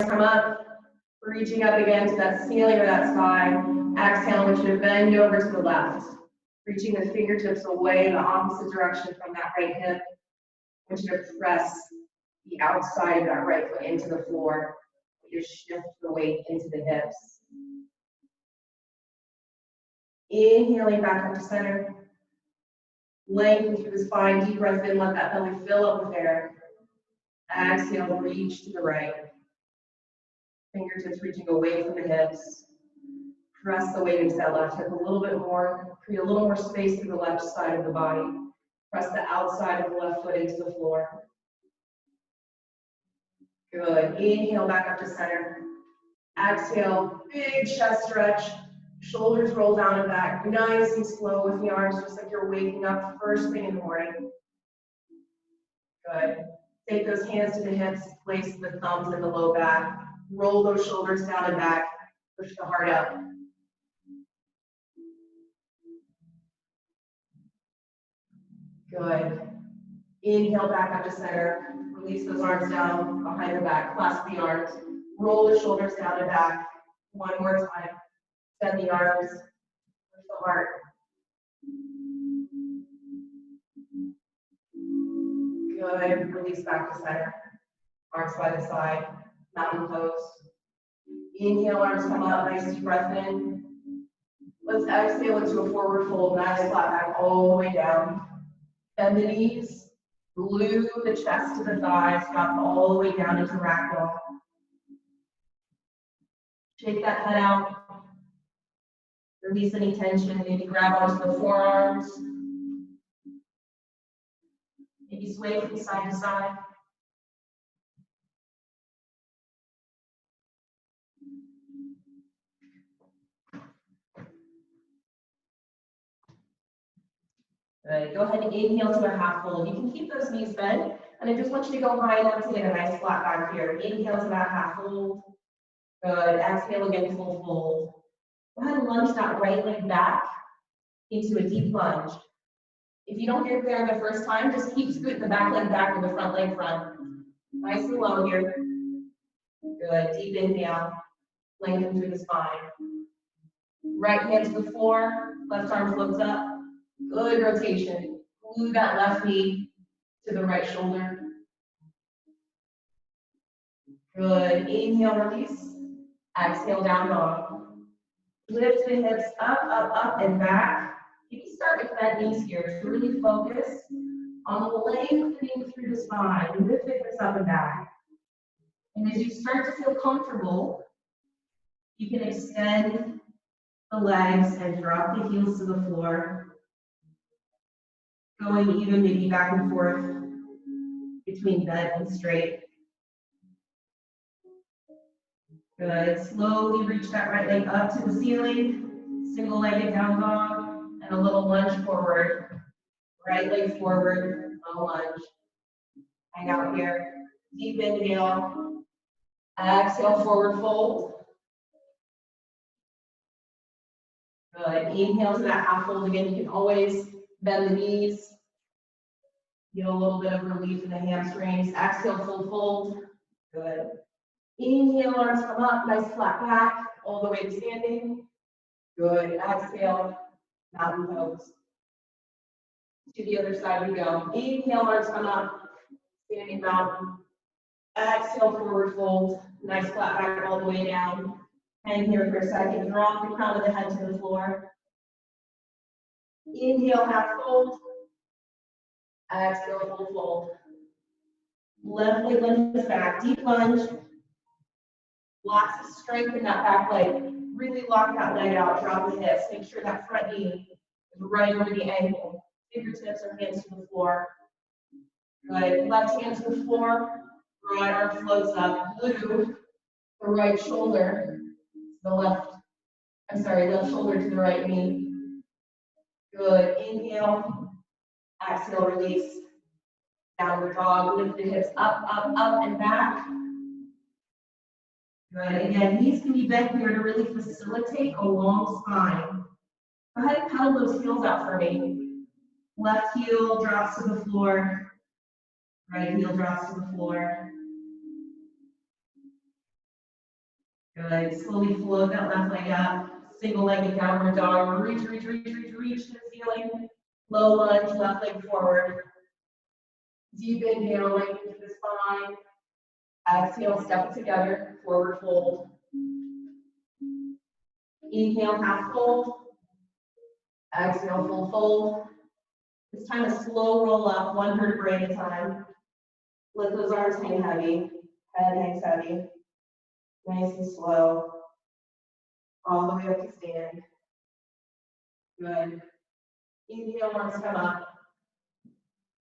come up, reaching up again to that ceiling or that sky. Exhale, I want you to bend over to the left, reaching the fingertips away in the opposite direction from that right hip. I want you to press the outside of that right foot into the floor. You shift the weight into the hips. Inhaling back up to center. Lengthen through the spine, deep breath in, let that belly fill up with air. Exhale, reach to the right. Fingertips reaching away from the hips. Press the weight into that left hip a little bit more. Create a little more space through the left side of the body. Press the outside of the left foot into the floor. Good. Inhale back up to center. Exhale, big chest stretch. Shoulders roll down and back. Nice and slow with the arms, just like you're waking up first thing in the morning. Good. Take those hands to the hips, place the thumbs in the low back. Roll those shoulders down and back. Push the heart up. Good. Inhale back up to center. Release those arms down behind the back. Clasp the arms. Roll the shoulders down and back. One more time. Extend the arms. Push the heart. Good. Release back to center. Arms by the side. Mountain pose. Inhale, arms come up. Nice deep breath in. Let's exhale into a forward fold. Nice flat back all the way down. Bend the knees. Glue the chest to the thighs. Drop all the way down into ragdoll. Shake that head out. Release any tension. Maybe grab onto the forearms. Maybe sway from side to side. Good. Go ahead and inhale to a half fold. You can keep those knees bent, and I just want you to go high enough to get a nice flat back here. Inhale to that half fold. Good. Exhale again, full fold. Go ahead and lunge that right leg back into a deep lunge. If you don't get there the first time, just keep scooting the back leg back with the front leg front. Nice and low here. Good. Deep inhale. Lengthen through the spine. Right hand to the floor. Left arm floats up. Good rotation. Glue that left knee to the right shoulder. Good. Inhale, release. Exhale, down dog. Lift the hips up, up, up, and back. You can start with bent knees here to really focus on the lengthening through the spine. Lift the hips up and back. And as you start to feel comfortable, you can extend the legs and drop the heels to the floor. Going even maybe back and forth between bent and straight. Good. Slowly reach that right leg up to the ceiling. Single-legged down dog. And a little lunge forward. Right leg forward. Low lunge. Hang out here. Deep inhale. Exhale, forward fold. Good. Inhale to that half fold again. You can always bend the knees. Get a little bit of relief in the hamstrings. Exhale, full fold. Good. Inhale, arms come up, nice flat back, all the way to standing. Good. Exhale, mountain pose. To the other side we go. Inhale, arms come up, standing mountain. Exhale, forward fold. Nice flat back all the way down. Hang here for a second. Drop the crown of the head to the floor. Inhale, half fold. Exhale, full fold. Left leg lunges back, deep lunge. Lots of strength in that back leg. Really lock that leg out, drop the hips. Make sure that front knee is right over the ankle. Fingertips or hands to the floor. Good. Left hand to the floor. Right arm floats up. Glue the right shoulder to the left. Left shoulder to the right knee. Good. Inhale. Exhale, release. Downward dog. Lift the hips up, up, up, and back. Good. Again, knees can be bent here to really facilitate a long spine. Go ahead and pedal those heels out for me. Left heel drops to the floor. Right heel drops to the floor. Good. Slowly float that left leg up. Single-legged downward dog. Reach, reach, reach, reach, reach to the ceiling. Low lunge, left leg forward. Deep inhale, lengthen through the spine. Exhale, step it together, forward fold. Inhale, half fold. Exhale, full fold. This time a slow roll up, one vertebrae at a time. Let those arms hang heavy. Head hangs heavy. Nice and slow. All the way up to stand. Good. Inhale, arms come up.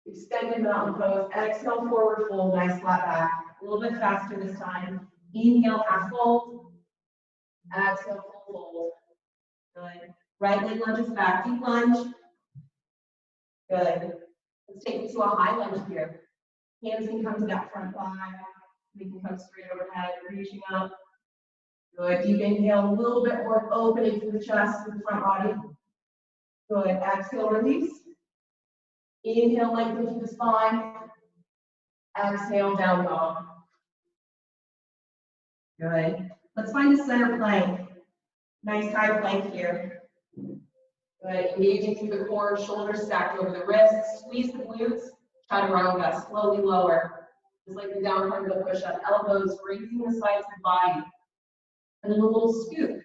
Extended mountain pose. Exhale, forward fold. Nice flat back. A little bit faster this time. Inhale, half fold. Exhale, full fold. Good. Right leg lunges back. Deep lunge. Good. Let's take it to a high lunge here. Hands can come to that front thigh. We can come straight overhead, reaching up. Good. Deep inhale, a little bit more opening through the chest, through the front body. Good. Exhale, release. Inhale, lengthen through the spine. Exhale, down dog. Good. Let's find a center plank. Nice high plank here. Good. Engaging through the core, shoulders stacked over the wrists. Squeeze the glutes. Chaturanga. Slowly lower. Just like the down part of the push-up. Elbows raising the sides of the body. And then a little scoop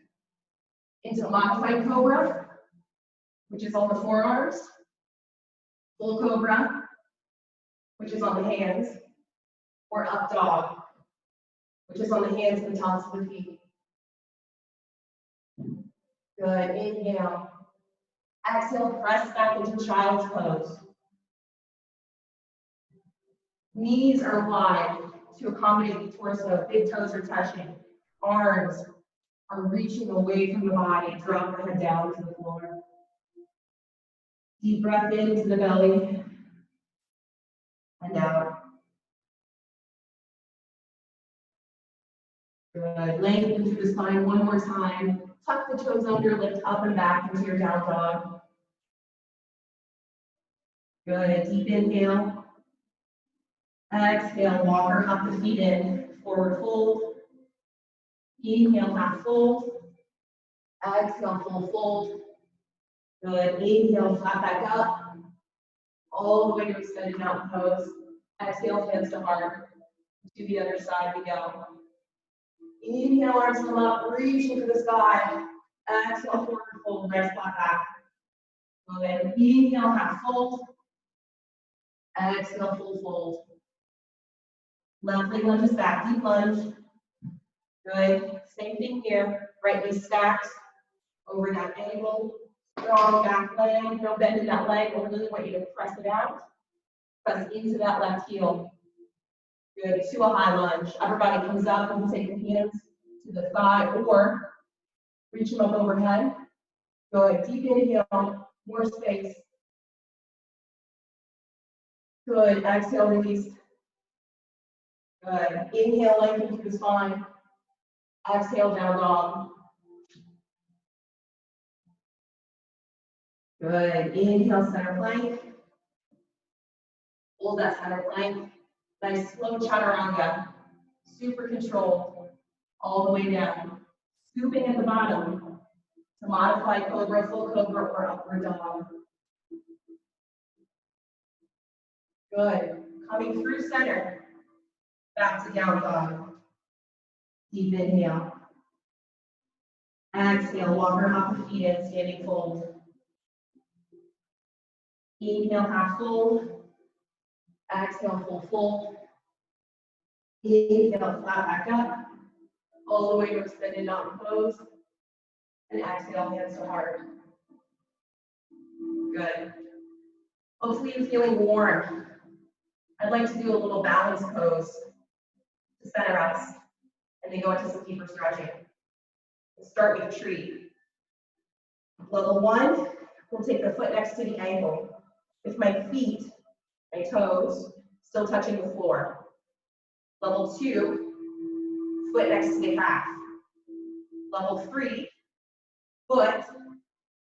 into modified cobra, which is on the forearms. Full cobra, which is on the hands. Or up dog, which is on the hands and the tops of the feet. Good. Inhale. Exhale, press back into child's pose. Knees are wide to accommodate the torso. Big toes are touching. Arms are reaching away from the body. Drop the head down to the floor. Deep breath into the belly. And out. Good. Lengthen through the spine one more time. Tuck the toes under, lift up and back into your down dog. Good. Deep inhale. Exhale, walk or hop the feet in. Forward fold. Inhale, half fold. Exhale, full fold. Good. Inhale, flat back up. All the way to extended mountain pose. Exhale, hands to heart. To the other side we go. Inhale, arms come up, reaching for the sky. Exhale, forward fold, nice flat back. Good. Inhale, half fold. Exhale, full fold. Left leg lunges back, deep lunge. Good. Same thing here. Right knee stacked over that ankle. Strong back leg. No bend in that leg. I really want you to press it out. Press into that left heel. Good. To a high lunge. Upper body comes up. You can take the hands to the thigh or reach them up overhead. Good. Deep inhale. More space. Good. Exhale, release. Good. Inhale, lengthen through the spine. Exhale, down dog. Good. Inhale, center plank. Hold that center plank. Nice slow chaturanga. Super controlled. All the way down. Scooping at the bottom to modify cobra, full cobra, or upward dog. Good. Coming through center. Back to down dog. Deep inhale. Exhale, walk or hop the feet in, standing fold. Inhale, half fold. Exhale, full fold. Inhale, flat back up. All the way to extended mountain pose. And exhale, hands to heart. Good. Hopefully you're feeling warm. I'd like to do a little balance pose to center us. And then go into some deeper stretching. We'll start with a tree. Level 1, we'll take the foot next to the ankle. With my feet, my toes, still touching the floor. Level 2, foot next to the calf. Level 3, foot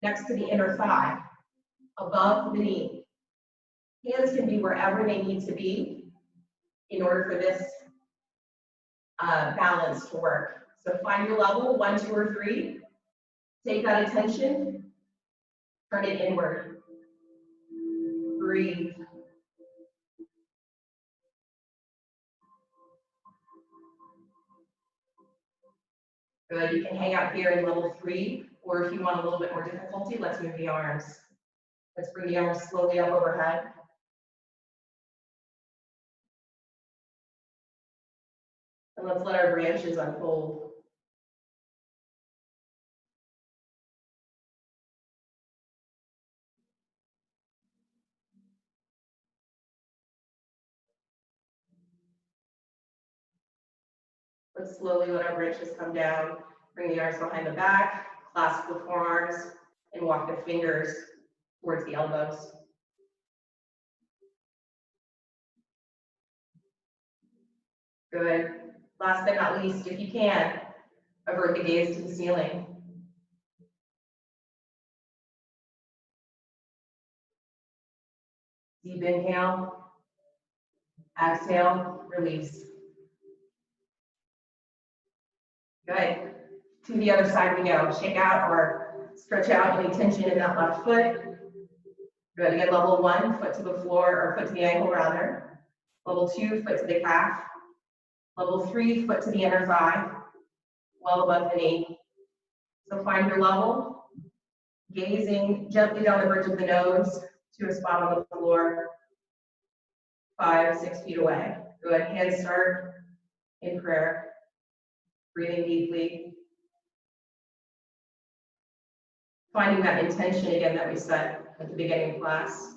next to the inner thigh, above the knee. Hands can be wherever they need to be in order for this balance to work. So find your level, 1, 2, or 3. Take that attention, turn it inward. Breathe. Good, you can hang out here in level 3, or if you want a little bit more difficulty, let's move the arms. Let's bring the arms slowly up overhead. And let's let our branches unfold. Let's slowly let our branches come down. Bring the arms behind the back, clasp the forearms, and walk the fingers towards the elbows. Good. Last but not least, if you can, avert the gaze to the ceiling. Deep inhale, exhale, release. Good. To the other side we go. Shake out or stretch out any tension in that left foot. Good. Again, level 1, foot to the floor, or foot to the ankle rather. Level 2, foot to the calf. Level 3, foot to the inner thigh, well above the knee. So find your level, gazing gently down the bridge of the nose to a spot on the floor, 5, 6 feet away. Good. Hands start in prayer. Breathing deeply. Finding that intention again that we set at the beginning of class.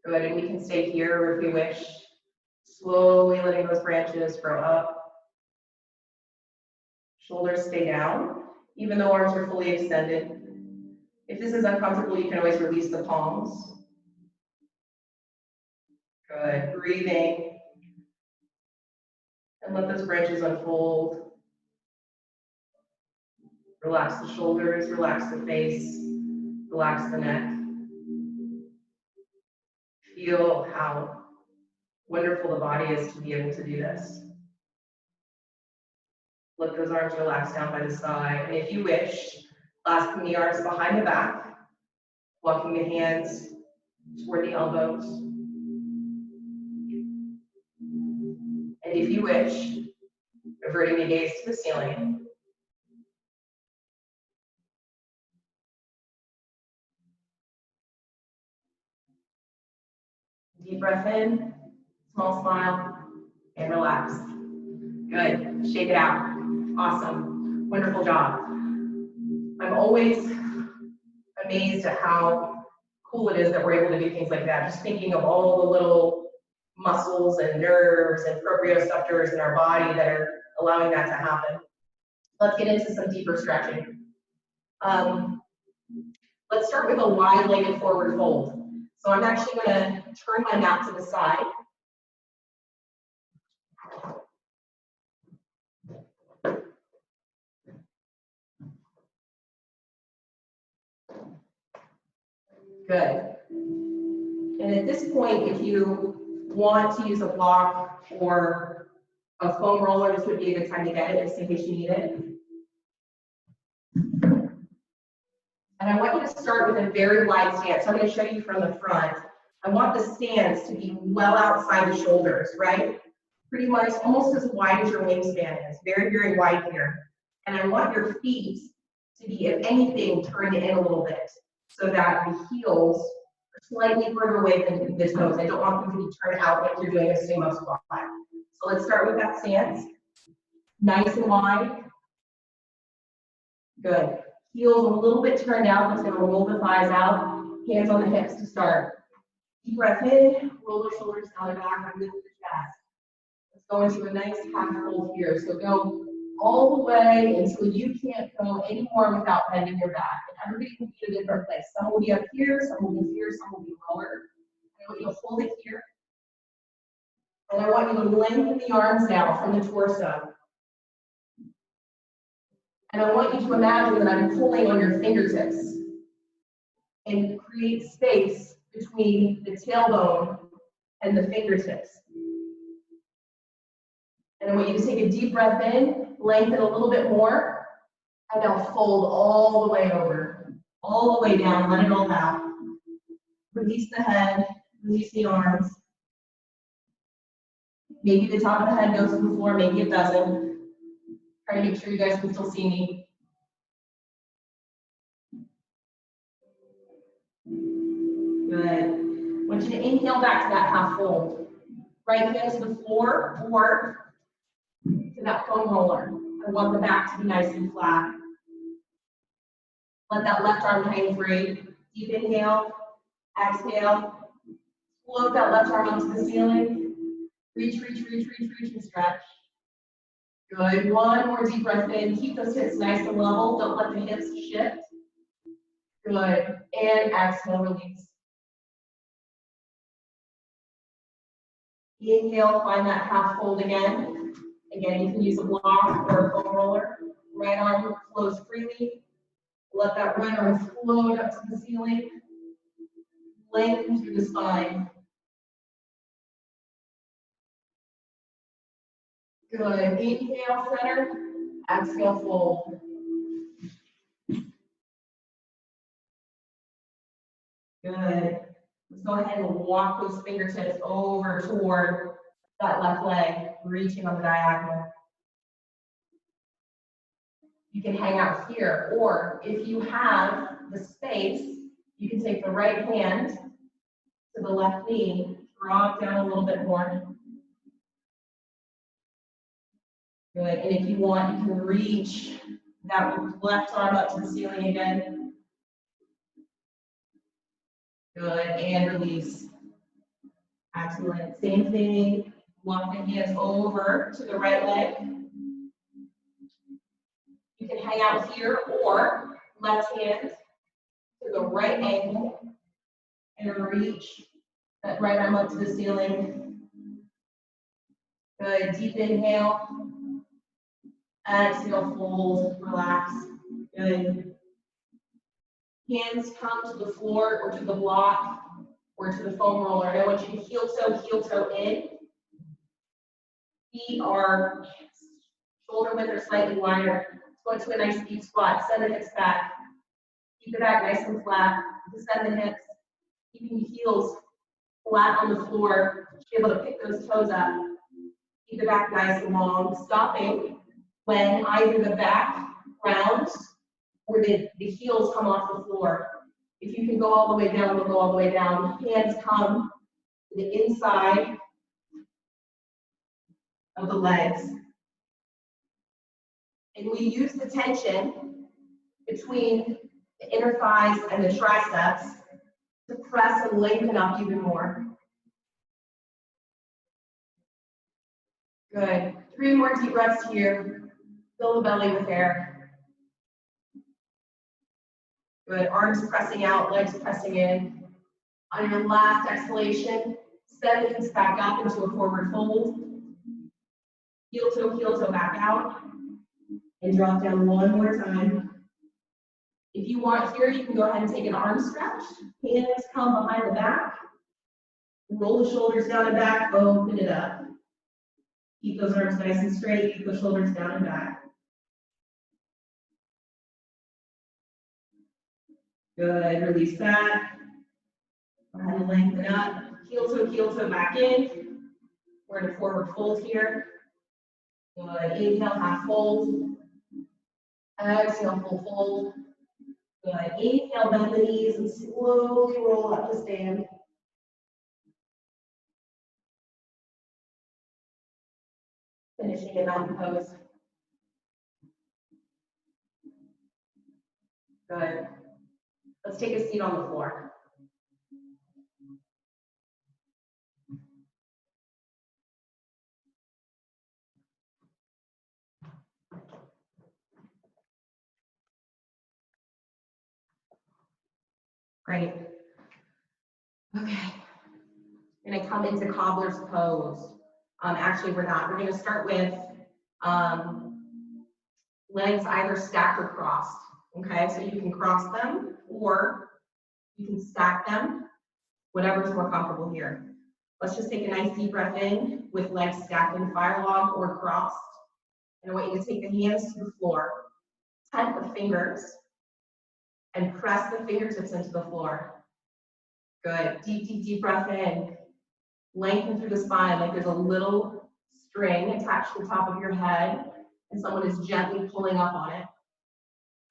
Good, and we can stay here, or if we wish, slowly letting those branches grow up. Shoulders stay down, even though arms are fully extended. If this is uncomfortable, you can always release the palms. Good, breathing. And let those branches unfold. Relax the shoulders, relax the face, relax the neck. Feel how wonderful the body is to be able to do this. Let those arms relax down by the side. And if you wish, clasping the arms behind the back, walking the hands toward the elbows. And if you wish, averting the gaze to the ceiling. Deep breath in, small smile, and relax. Good, shake it out. Awesome, wonderful job. I'm always amazed at how cool it is that we're able to do things like that. Just thinking of all the little muscles and nerves and proprioceptors in our body that are allowing that to happen. Let's get into some deeper stretching. Let's start with a wide-legged forward fold. So I'm actually going to turn my mat to the side. Good. And at this point, if you want to use a block or a foam roller, this would be a good time to get it, just in case you need it. And I want you to start with a very wide stance. So I'm going to show you from the front. I want the stance to be well outside the shoulders, right? Pretty much almost as wide as your wingspan is. Very, very wide here. And I want your feet to be, if anything, turned in a little bit so that the heels are slightly further away than the toes. I don't want them to be turned out like you're doing a sumo squat. So let's start with that stance. Nice and wide. Good. Heels a little bit turned out. Let's going to roll the thighs out. Hands on the hips to start. Deep breath in. Roll the shoulders down the back and lift the chest. Let's go into a nice half fold here. So go all the way until you can't go anymore without bending your back. And everybody can be in a different place. Some will be up here, some will be here, some will be lower. I want you to hold it here. And I want you to lengthen the arms now from the torso. And I want you to imagine that I'm pulling on your fingertips and create space between the tailbone and the fingertips. And then I want you to take a deep breath in, lengthen a little bit more, and now fold all the way over, all the way down, let it all out. Release the head, release the arms. Maybe the top of the head goes to the floor, maybe it doesn't. Try to make sure you guys can still see me. Good. I want you to inhale back to that half fold. Right hand to the floor or to that foam roller. I want the back to be nice and flat. Let that left arm hang free. Deep inhale, exhale. Float that left arm up to the ceiling. Reach, reach, reach, reach, reach, and stretch. Good. One more deep breath in. Keep those hips nice and level. Don't let the hips shift. Good. And exhale, release. Inhale, find that half fold again. Again, you can use a block or a foam roller. Right arm flows freely. Let that right arm float up to the ceiling. Lengthen through the spine. Good. Inhale, center. Exhale, fold. Good. Let's go ahead and walk those fingertips over toward that left leg, reaching on the diagonal. You can hang out here, or if you have the space, you can take the right hand to the left knee, draw it down a little bit more. Good, and if you want, you can reach that left arm up to the ceiling again. Good, and release. Excellent, same thing, walk the hands over to the right leg. You can hang out here, or left hand to the right ankle and reach that right arm up to the ceiling. Good, deep inhale. Exhale, fold, relax. Good. Hands come to the floor or to the block or to the foam roller. And I want you to heel toe in. Feet are shoulder width or slightly wider. Let's go into a nice deep squat. Send the hips back. Keep the back nice and flat. Descend the hips. Keeping the heels flat on the floor. Be able to pick those toes up. Keep the back nice and long. Stopping when either the back rounds or the heels come off the floor. If you can go all the way down, we'll go all the way down. Hands come to the inside of the legs. And we use the tension between the inner thighs and the triceps to press and lengthen up even more. Good. 3 more deep breaths here. Fill the belly with air. Good. Arms pressing out, legs pressing in. On your last exhalation, send the hips back up into a forward fold. Heel toe back out. And drop down one more time. If you want here, you can go ahead and take an arm stretch. Hands come behind the back. Roll the shoulders down and back, open it up. Keep those arms nice and straight, keep the shoulders down and back. Good, release that. Go ahead and lengthen up. Heel toe back in. We're in a forward fold here. Good, inhale, half fold. Exhale, full fold. Good, inhale, bend the knees and slowly roll up to stand. Finishing in mountain pose. Good. Let's take a seat on the floor. Great. Okay. I'm going to come into cobbler's pose. Actually, we're not. We're going to start with legs either stacked or crossed. Okay, so you can cross them or you can stack them, whatever's more comfortable here. Let's just take a nice deep breath in with legs stacked in fire log or crossed. And I want you to take the hands to the floor, tuck the fingers, and press the fingertips into the floor. Good. Deep, deep, deep breath in. Lengthen through the spine like there's a little string attached to the top of your head and someone is gently pulling up on it.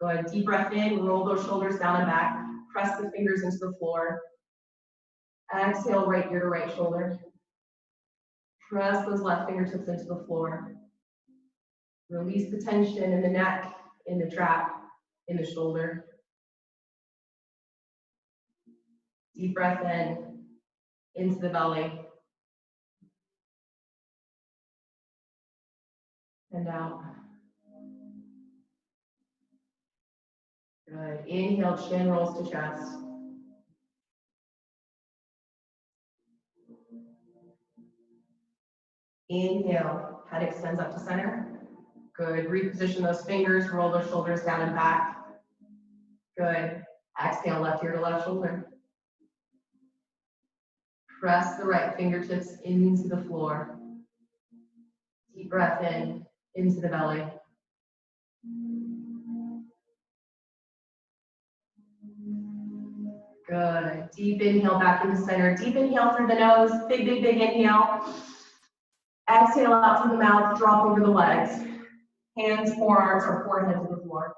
Good. Deep breath in. Roll those shoulders down and back. Press the fingers into the floor. Exhale, right ear to right shoulder. Press those left fingertips into the floor. Release the tension in the neck, in the trap, in the shoulder. Deep breath in, into the belly. And out. Good. Inhale, chin rolls to chest. Inhale, head extends up to center. Good. Reposition those fingers, roll those shoulders down and back. Good. Exhale, left ear to left shoulder. Press the right fingertips into the floor. Deep breath in, into the belly. Good. Deep inhale back into center. Deep inhale through the nose. Big, big, big inhale. Exhale out through the mouth. Drop over the legs. Hands, forearms, or forehead to the floor.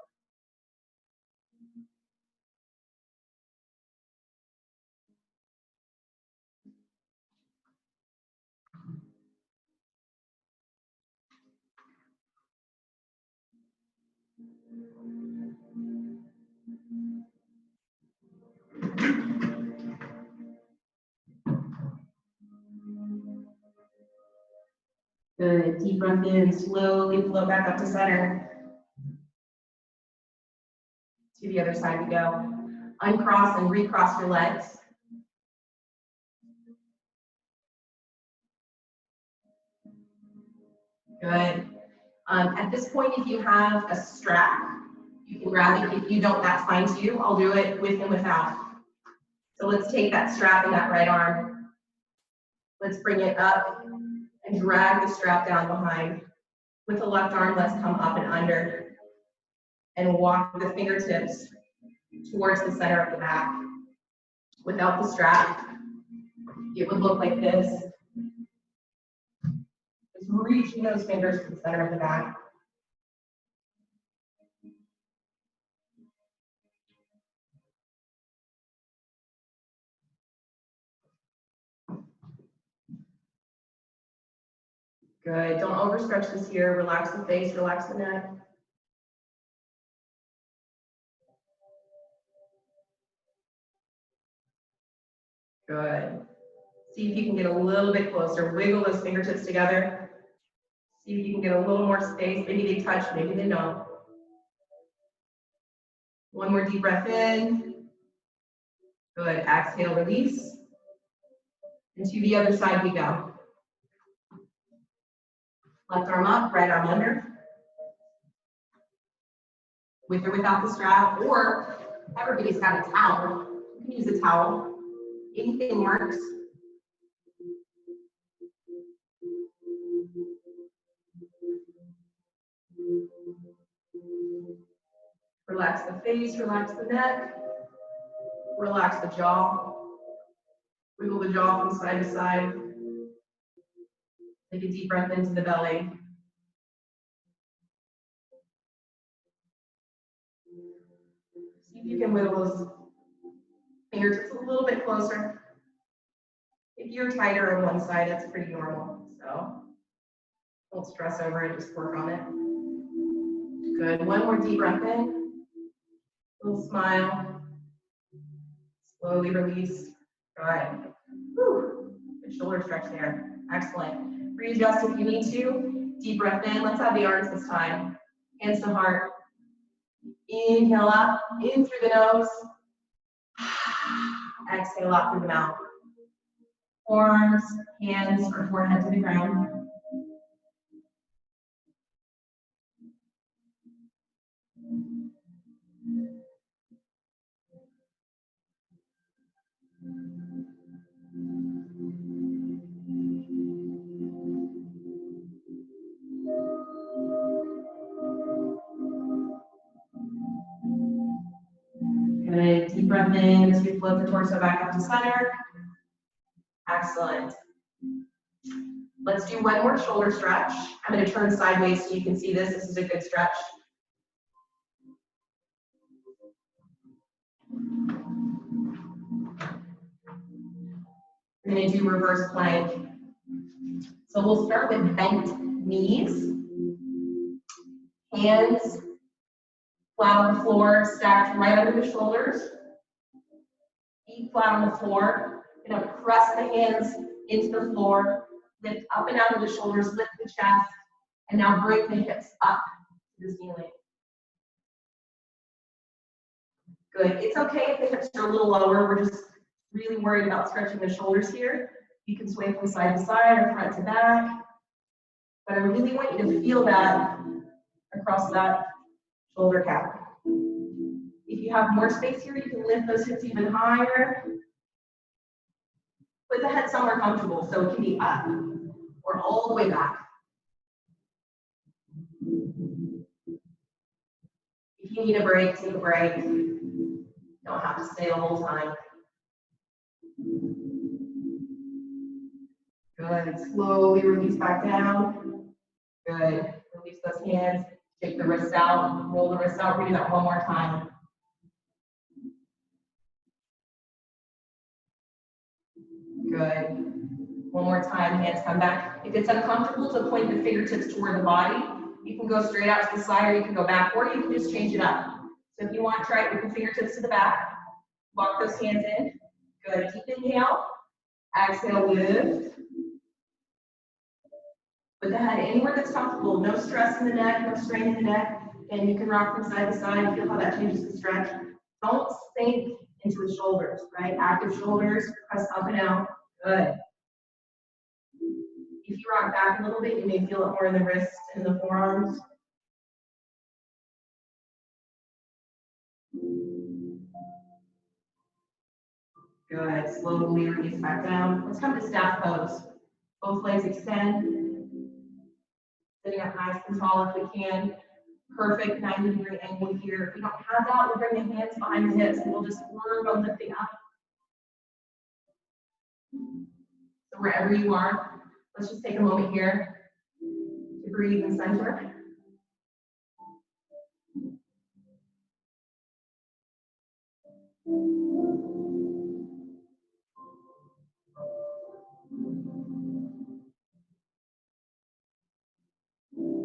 Good. Deep breath in. Slowly flow back up to center. To the other side we go. Uncross and recross your legs. Good. At this point, if you have a strap, you can grab it. If you don't, that's fine too. I'll do it with and without. So let's take that strap in that right arm. Let's bring it up and drag the strap down behind. With the left arm, let's come up and under and walk the fingertips towards the center of the back. Without the strap, it would look like this. Just reaching those fingers to the center of the back. Good. Don't overstretch this here. Relax the face, relax the neck. Good. See if you can get a little bit closer. Wiggle those fingertips together. See if you can get a little more space. Maybe they touch, maybe they don't. One more deep breath in. Good. Exhale, release. And to the other side we go. Left arm up, right arm under. With or without the strap, or everybody's got a towel. You can use a towel. Anything works. Relax the face, relax the neck, relax the jaw. Wiggle the jaw from side to side. Take a deep breath into the belly. See if you can wiggle those fingertips a little bit closer. If you're tighter on one side, that's pretty normal. So don't stress over it, just work on it. Good. One more deep breath in. Little smile. Slowly release. Good. Whew. Good shoulder stretch there. Excellent. Readjust if you need to. Deep breath in. Let's have the arms this time. Hands to heart. Inhale up, in through the nose. Exhale out through the mouth. Forearms, hands, or forehead to the ground. breath in as we float the torso back up to center. Excellent. Let's do one more shoulder stretch. I'm going to turn sideways so you can see this. This is a good stretch. We're going to do reverse plank. So we'll start with bent knees. Hands flat on the floor, stacked right under the shoulders. Feet flat on the floor. You're going to press the hands into the floor. Lift up and out of the shoulders, lift the chest, and now bring the hips up to the ceiling. Good. It's okay if the hips are a little lower. We're just really worried about stretching the shoulders here. You can sway from side to side or front to back. But I really want you to feel that across that shoulder cap. If you have more space here, you can lift those hips even higher. Put the head somewhere comfortable, so it can be up or all the way back. If you need a break, take a break. You don't have to stay the whole time. Good. Slowly release back down. Good. Release those hands. Take the wrists out. Roll the wrists out. We're going to do that one more time. Good. One more time, hands come back. If it's uncomfortable to point the fingertips toward the body, you can go straight out to the side or you can go back, or you can just change it up. So if you want, try it with the fingertips to the back. Lock those hands in. Good. Deep inhale. Exhale, lift. Put the head anywhere that's comfortable. No stress in the neck, no strain in the neck. And you can rock from side to side. Feel how that changes the stretch. Don't sink into the shoulders, right? Active shoulders, press up and out. Good. If you rock back a little bit, you may feel it more in the wrists and the forearms. Good. Slowly release back down. Let's come to staff pose. Both legs extend. Sitting up nice and tall if we can. Perfect 90-degree angle here. If we don't have that, we'll bring the hands behind the hips and we'll just work on lifting up. So wherever you are, let's just take a moment here to breathe and center.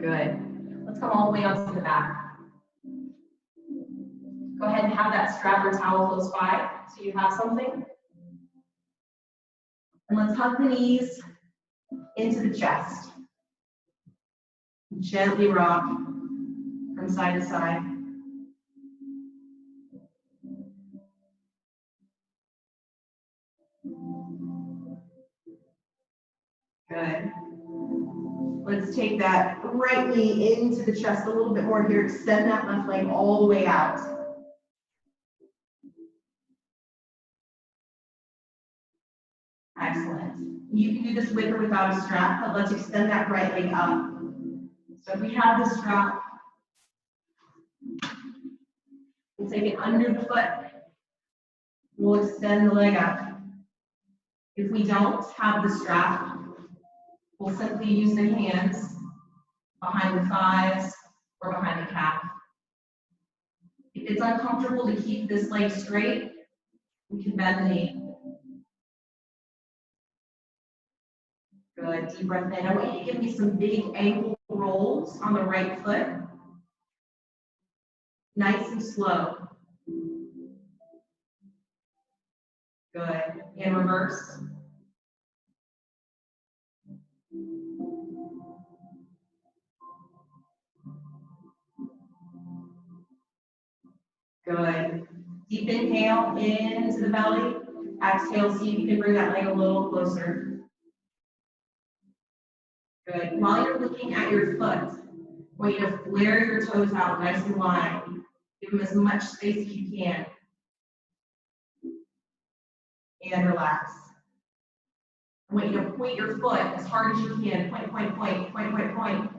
Good. Let's come all the way onto the back. Go ahead and have that strap or towel close by so you have something. And let's hug the knees into the chest. Gently rock from side to side. Good. Let's take that right knee into the chest a little bit more here. Extend that left leg all the way out. Excellent. You can do this with or without a strap, but let's extend that right leg up. So if we have the strap, we'll take it under the foot. We'll extend the leg up. If we don't have the strap, we'll simply use the hands behind the thighs or behind the calf. If it's uncomfortable to keep this leg straight, we can bend the knee. Good, deep breath in. I want you to give me some big ankle rolls on the right foot. Nice and slow. Good, and reverse. Good. Deep inhale into the belly. Exhale, see if you can bring that leg a little closer. Good. While you're looking at your foot, I want you to flare your toes out nice and wide. Give them as much space as you can. And relax. I want you to point your foot as hard as you can. Point, point, point, point, point, point.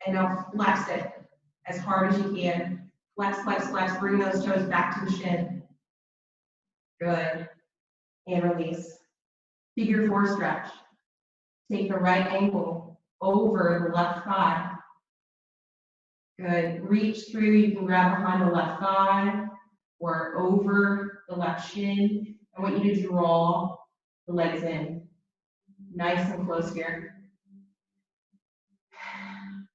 And now flex it as hard as you can. Flex, flex, flex. Bring those toes back to the shin. Good. And release. Figure 4 stretch. Take the right ankle over the left thigh. Good. Reach through. You can grab behind the left thigh or over the left shin. I want you to draw the legs in. Nice and close here.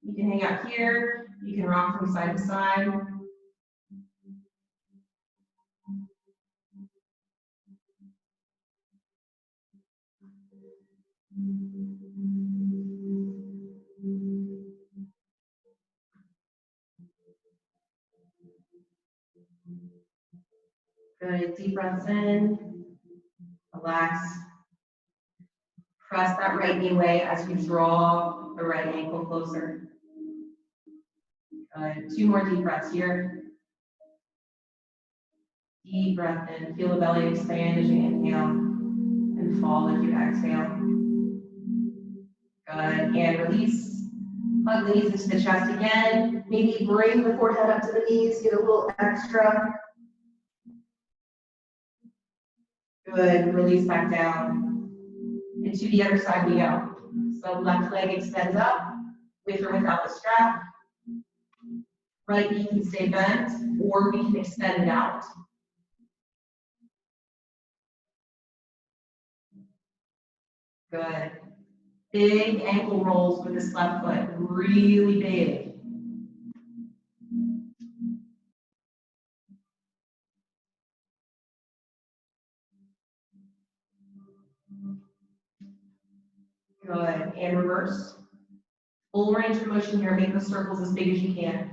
You can hang out here. You can rock from side to side. Good. Deep breaths in. Relax. Press that right knee away as you draw the right ankle closer. Good. 2 more deep breaths here. Deep breath in. Feel the belly expand as you inhale and fall as you exhale. Good. And release. Hug the knees into the chest again. Maybe bring the forehead up to the knees. Get a little extra. Good. Release back down. And to the other side we go. So left leg extends up, with or without the strap. Right knee can stay bent, or we can extend it out. Good. Big ankle rolls with this left foot, really big. Good. And reverse. Full range of motion here. Make the circles as big as you can.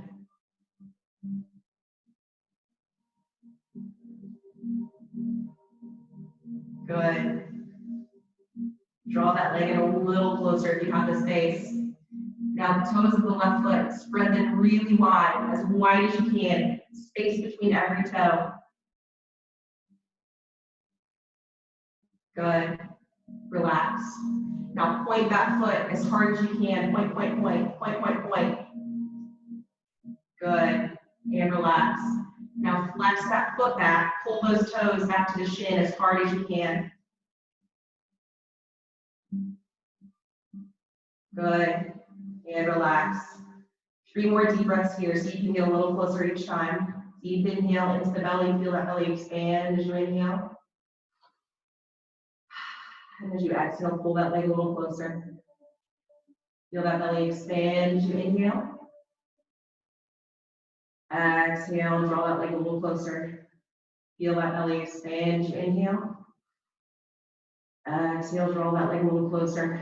Good. Draw that leg in a little closer if you have the space. Now the toes of the left foot, spread them really wide as you can. Space between every toe. Good. Relax. Now point that foot as hard as you can. Point, point, point, point, point, point. Good. And relax. Now flex that foot back. Pull those toes back to the shin as hard as you can. Good. And relax. 3 more deep breaths here so you can get a little closer each time. Deep inhale into the belly. Feel that belly expand as you inhale. And as you exhale, pull that leg a little closer. Feel that belly expand as you inhale. Exhale, draw that leg a little closer. Feel that belly expand as you inhale. Exhale, draw that leg a little closer.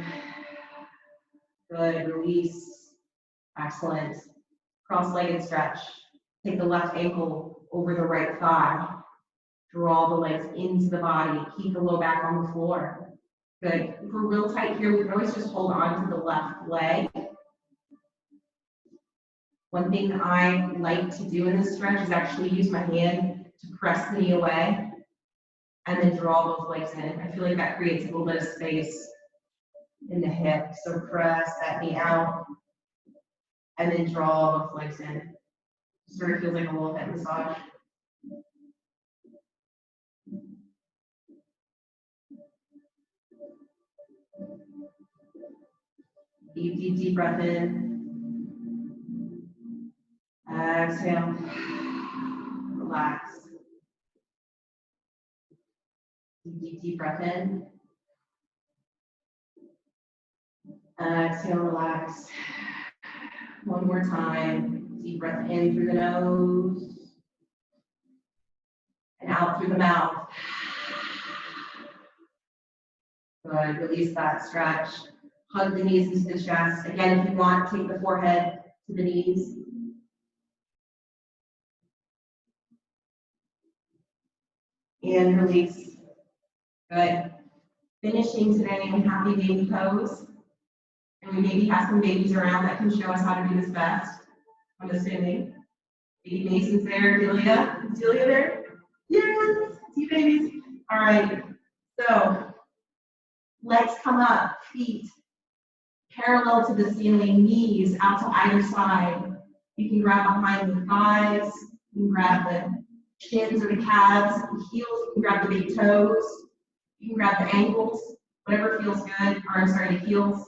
Good, release. Excellent. Cross-legged stretch. Take the left ankle over the right thigh. Draw the legs into the body. Keep the low back on the floor. Good. If we're real tight here, we can always just hold on to the left leg. One thing I like to do in this stretch is actually use my hand to press the knee away and then draw both legs in. I feel like that creates a little bit of space in the hip. So press that knee out and then draw both legs in. Sort of feels like a little hip massage. Deep, deep, deep breath in. Exhale. Relax. Deep, deep, deep breath in. Exhale, relax. One more time. Deep breath in through the nose and out through the mouth. Good. Release that stretch. Hug the knees into the chest. Again, if you want, take the forehead to the knees. And release. Good. Finishing today in happy baby pose. And we maybe have some babies around that can show us how to do this best. I'm assuming. Baby Mason's there. Delia? Is Delia there? Yes! See babies. All right. So, legs come up, feet parallel to the ceiling, knees out to either side. You can grab behind the thighs. You can grab the shins or the calves, the heels, you can grab the big toes, you can grab the ankles, whatever feels good. Arms are the heels.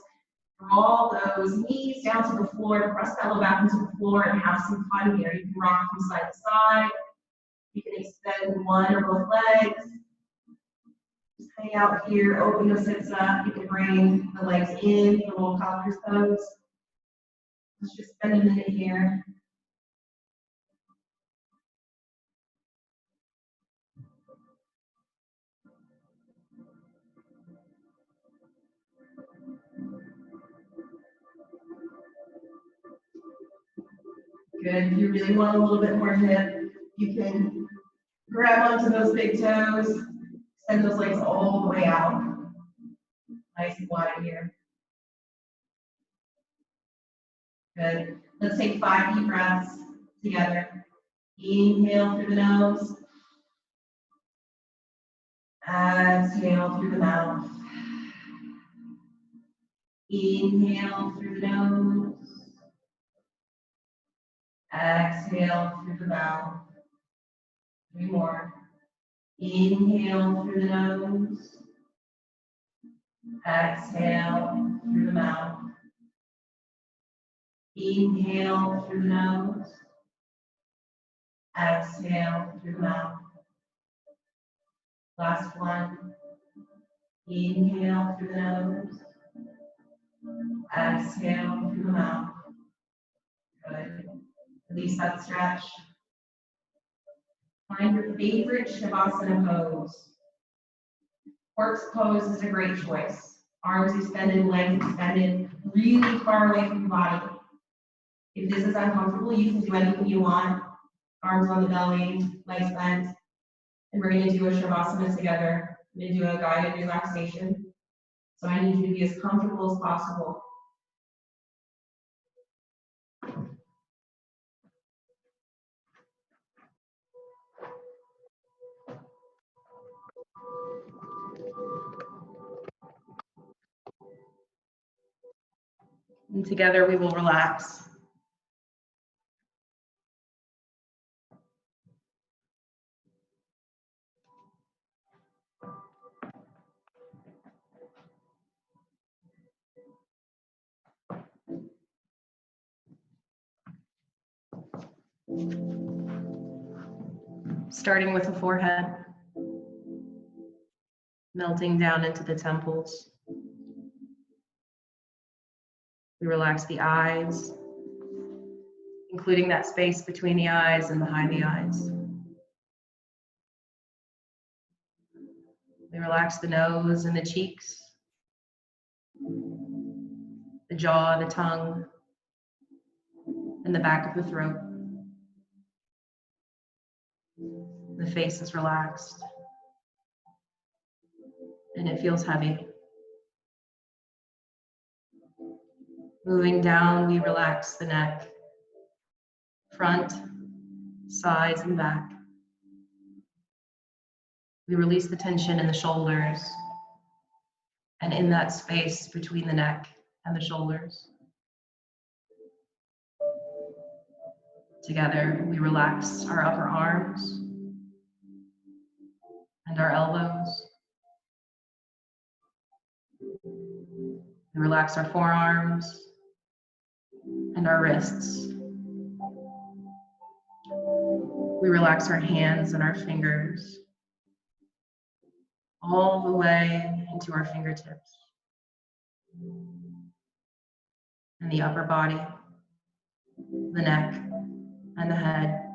Draw those knees down to the floor, press that elbow back into the floor and have some fun here. You can rock from side to side. You can extend one or both legs. Just hang out here, open the hips up. You can bring the legs in, the little cobbler's pose. Let's just spend a minute here. Good. If you really want a little bit more hip, you can grab onto those big toes, send those legs all the way out. Nice and wide here. Good. Let's take 5 deep breaths together. Inhale through the nose. Exhale through the mouth. Inhale through the nose. Exhale through the mouth. 3 more. Inhale through the nose. Exhale through the mouth. Inhale through the nose. Exhale through the mouth. Last one. Inhale through the nose. Exhale through the mouth. Good. Release that stretch. Find your favorite Shavasana pose. Corpse pose is a great choice. Arms extended, legs extended, really far away from the body. If this is uncomfortable, you can do anything you want. Arms on the belly, legs bent. And we're going to do a Shavasana together. I'm going to do a guided relaxation. So I need you to be as comfortable as possible. And together we will relax. Starting with the forehead, melting down into the temples. We relax the eyes, including that space between the eyes and behind the eyes. We relax the nose and the cheeks, the jaw, the tongue, and the back of the throat. The face is relaxed, and it feels heavy. Moving down, we relax the neck, front, sides, and back. We release the tension in the shoulders and in that space between the neck and the shoulders. Together, we relax our upper arms and our elbows. We relax our forearms and our wrists. We relax our hands and our fingers all the way into our fingertips. And the upper body, the neck, and the head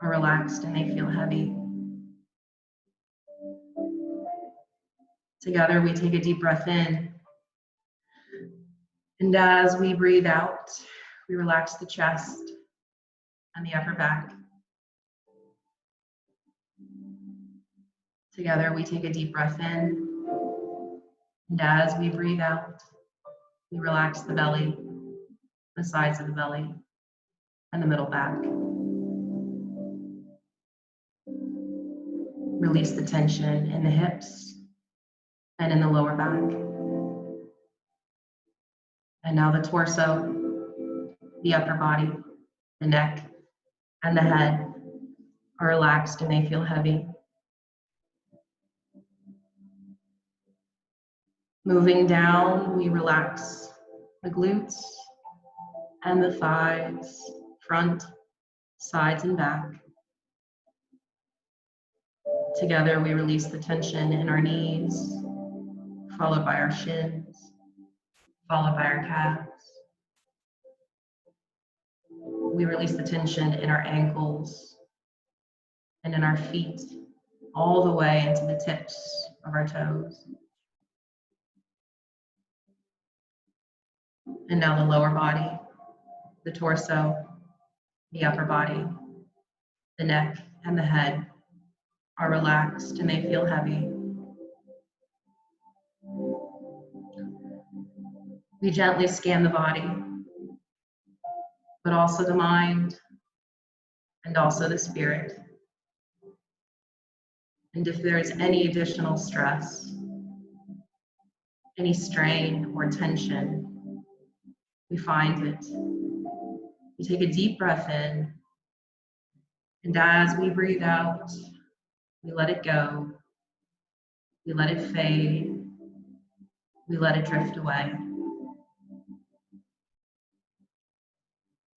are relaxed and they feel heavy. Together, we take a deep breath in. And as we breathe out, we relax the chest and the upper back. Together, we take a deep breath in. And as we breathe out, we relax the belly, the sides of the belly, and the middle back. Release the tension in the hips and in the lower back. And now the torso, the upper body, the neck, and the head are relaxed and they feel heavy. Moving down, we relax the glutes and the thighs, front, sides, and back. Together, we release the tension in our knees, followed by our shins, followed by our calves. We release the tension in our ankles and in our feet, all the way into the tips of our toes. And now the lower body, the torso, the upper body, the neck, and the head are relaxed and they feel heavy. We gently scan the body, but also the mind and also the spirit. And if there is any additional stress, any strain or tension, we find it. We take a deep breath in, and as we breathe out, we let it go, we let it fade, we let it drift away.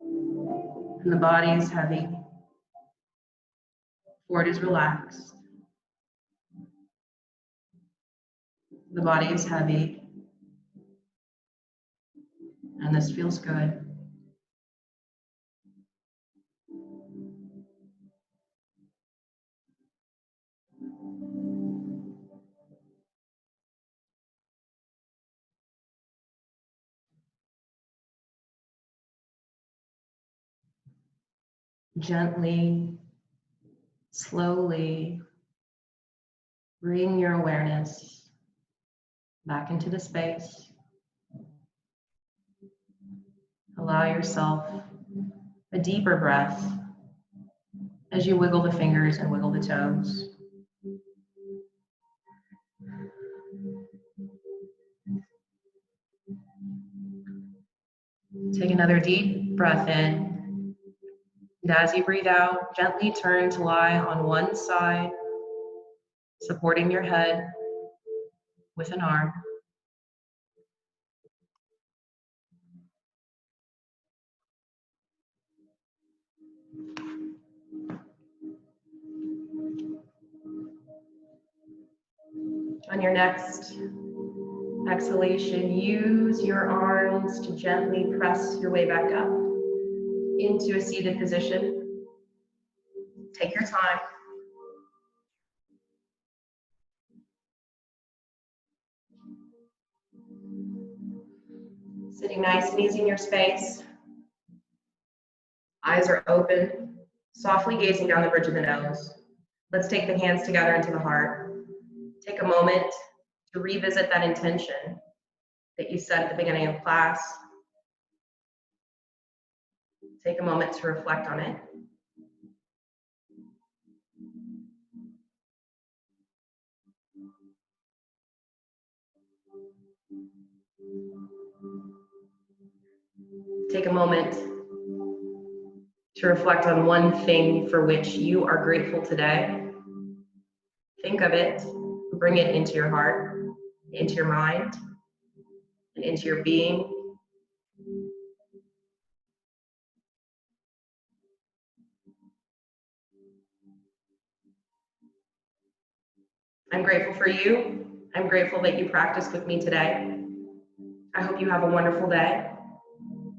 And the body is heavy, forward is relaxed. The body is heavy, and this feels good. Gently, slowly bring your awareness back into the space. Allow yourself a deeper breath as you wiggle the fingers and wiggle the toes. Take another deep breath in. And as you breathe out, gently turn to lie on one side, supporting your head with an arm. On your next exhalation, use your arms to gently press your way back up into a seated position. Take your time. Sitting nice and easy in your space. Eyes are open, softly gazing down the bridge of the nose. Let's take the hands together into the heart. Take a moment to revisit that intention that you set at the beginning of class. Take a moment to reflect on it. Take a moment to reflect on one thing for which you are grateful today. Think of it, bring it into your heart, into your mind, and into your being. I'm grateful for you. I'm grateful that you practiced with me today. I hope you have a wonderful day.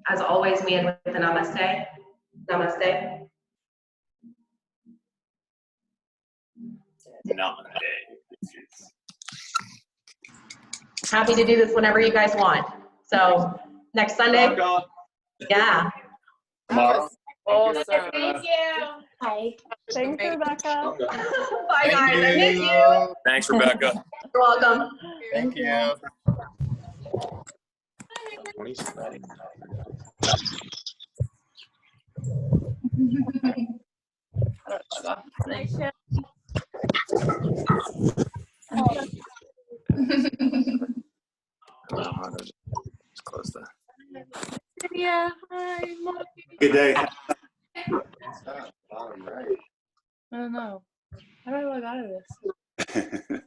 As always, we end with a namaste. Namaste. Happy to do this whenever you guys want. So next Sunday. Yeah. Tomorrow. Awesome. Thank you. Hi. Thanks, Rebecca. Bye, guys. I miss you. Thanks, Rebecca. You're welcome. Thank you. Nice show. It's close to. Yeah. Hi. Good day. All right. don't know. How do I log out of this?